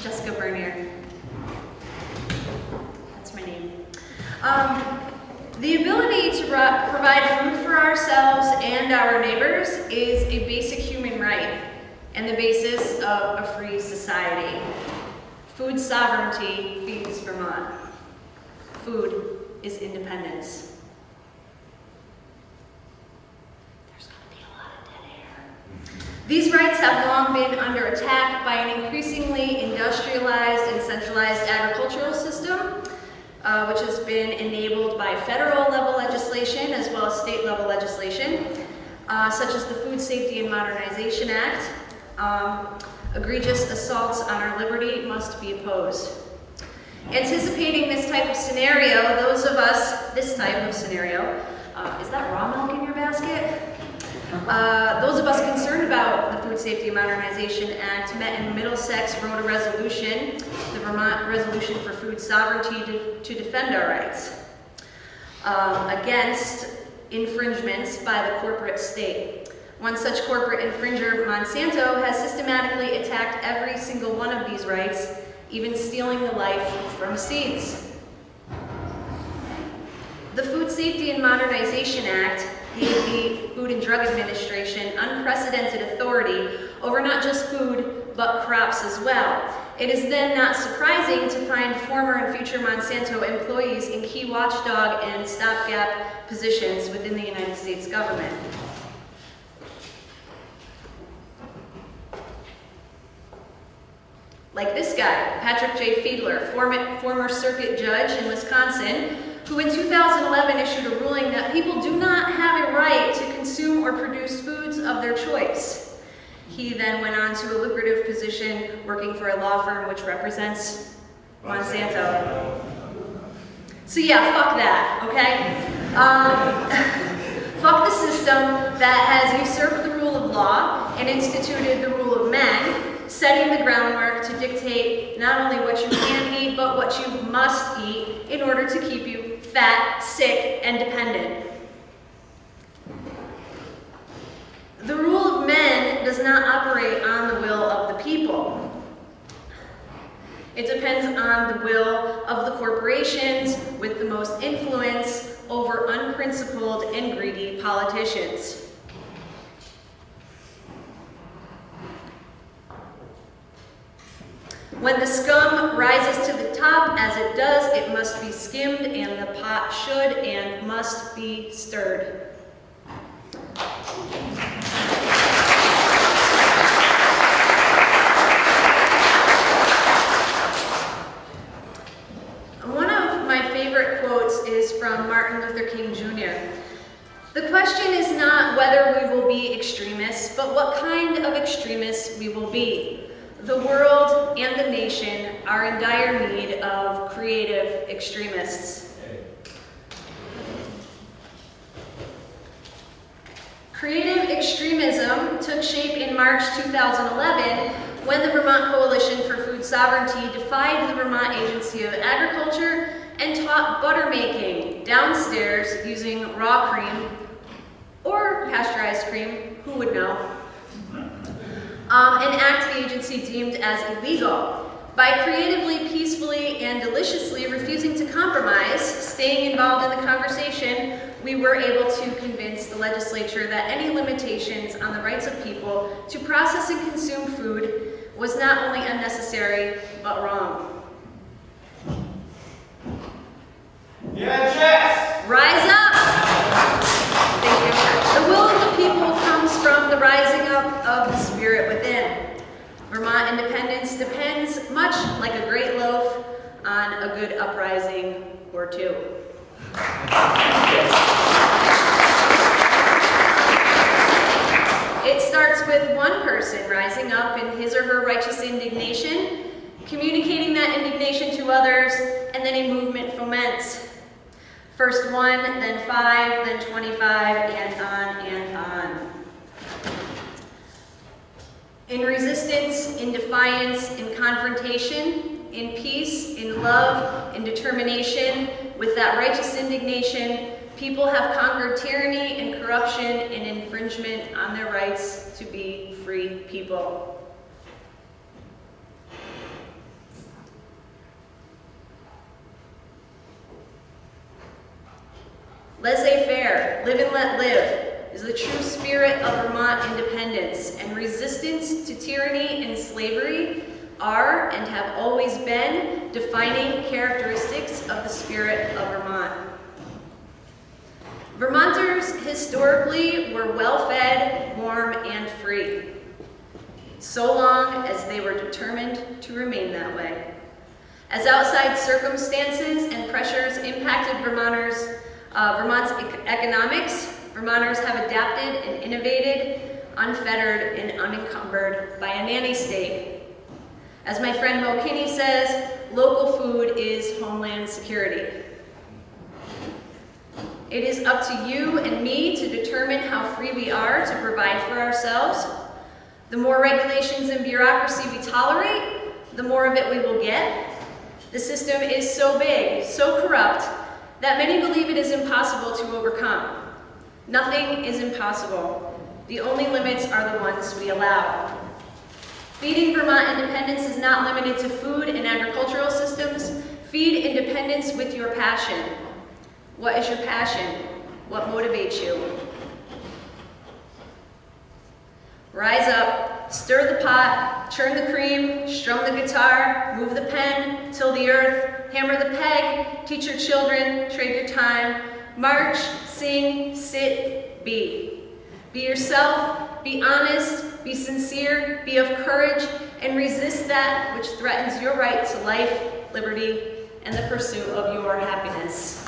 Jessica Bernier. That's my name. The ability to provide food for ourselves and our neighbors is a basic human right and the basis of a free society. Food sovereignty feeds Vermont. Food is independence. There's going to be a lot of dead air. These rights have long been under attack by an increasingly industrialized and centralized agricultural system, which has been enabled by federal level legislation as well as state level legislation, such as the Food Safety and Modernization Act. Egregious assaults on our liberty must be opposed. Anticipating this type of scenario, is that raw milk in your basket? Those of us concerned about the Food Safety and Modernization Act met in Middlesex wrote a resolution, the Vermont Resolution for Food Sovereignty, to defend our rights against infringements by the corporate state. One such corporate infringer, Monsanto, has systematically attacked every single one of these rights, even stealing the life from seeds. The Food Safety and Modernization Act gave the Food and Drug Administration unprecedented authority over not just food, but crops as well. It is then not surprising to find former and future Monsanto employees in key watchdog and stopgap positions within the United States government. Like this guy, Patrick J. Fiedler, former circuit judge in Wisconsin, who in 2011 issued a ruling that people do not have a right to consume or produce foods of their choice. He then went on to a lucrative position working for a law firm which represents Monsanto. So yeah, fuck that, okay? Fuck the system that has usurped the rule of law and instituted the rule of men, setting the groundwork to dictate not only what you can eat, but what you must eat in order to keep you fat, sick, and dependent. The rule of men does not operate on the will of the people. It depends on the will of the corporations with the most influence over unprincipled and greedy politicians. When the scum rises to the top, as it does, it must be skimmed, and the pot should and must be stirred. One of my favorite quotes is from Martin Luther King Jr. The question is not whether we will be extremists, but what kind of extremists we will be. The world and the nation are in dire need of creative extremists. Creative extremism took shape in March 2011 when the Vermont Coalition for Food Sovereignty defied the Vermont Agency of Agriculture and taught butter making downstairs using raw cream or pasteurized cream, who would know? An act the agency deemed as illegal. By creatively, peacefully, and deliciously refusing to compromise, staying involved in the conversation, we were able to convince the legislature that any limitations on the rights of people to process and consume food was not only unnecessary, but wrong. Yeah, Jess! Rise up! Thank you. The will of the people comes from the rising up of the spirit within. Vermont independence depends, much like a great loaf, on a good uprising or two. It starts with one person rising up in his or her righteous indignation, communicating that indignation to others, and then a movement foments. First 1, then 5, then 25, and on and on. In resistance, in defiance, in confrontation, in peace, in love, in determination, with that righteous indignation, people have conquered tyranny and corruption and infringement on their rights to be free people. spirit, live and let live, is the true spirit of Vermont independence, and resistance to tyranny and slavery are and have always been defining characteristics of the spirit of Vermont. Vermonters historically were well-fed, warm, and free, so long as they were determined to remain that way. As outside circumstances and pressures impacted Vermont's economics, Vermonters have adapted and innovated, unfettered and unencumbered by a nanny state. As my friend Mo Kinney says, local food is homeland security. It is up to you and me to determine how free we are to provide for ourselves. The more regulations and bureaucracy we tolerate, the more of it we will get. The system is so big, so corrupt, that many believe it is impossible to overcome. Nothing is impossible. The only limits are the ones we allow. Feeding Vermont independence is not limited to food and agricultural systems. Feed independence with your passion. What is your passion? What motivates you? Rise up, stir the pot, churn the cream, strum the guitar, move the pen, till the earth, hammer the peg, teach your children, trade your time, march, sing, sit, be. Be yourself, be honest, be sincere, be of courage, and resist that which threatens your right to life, liberty, and the pursuit of your happiness.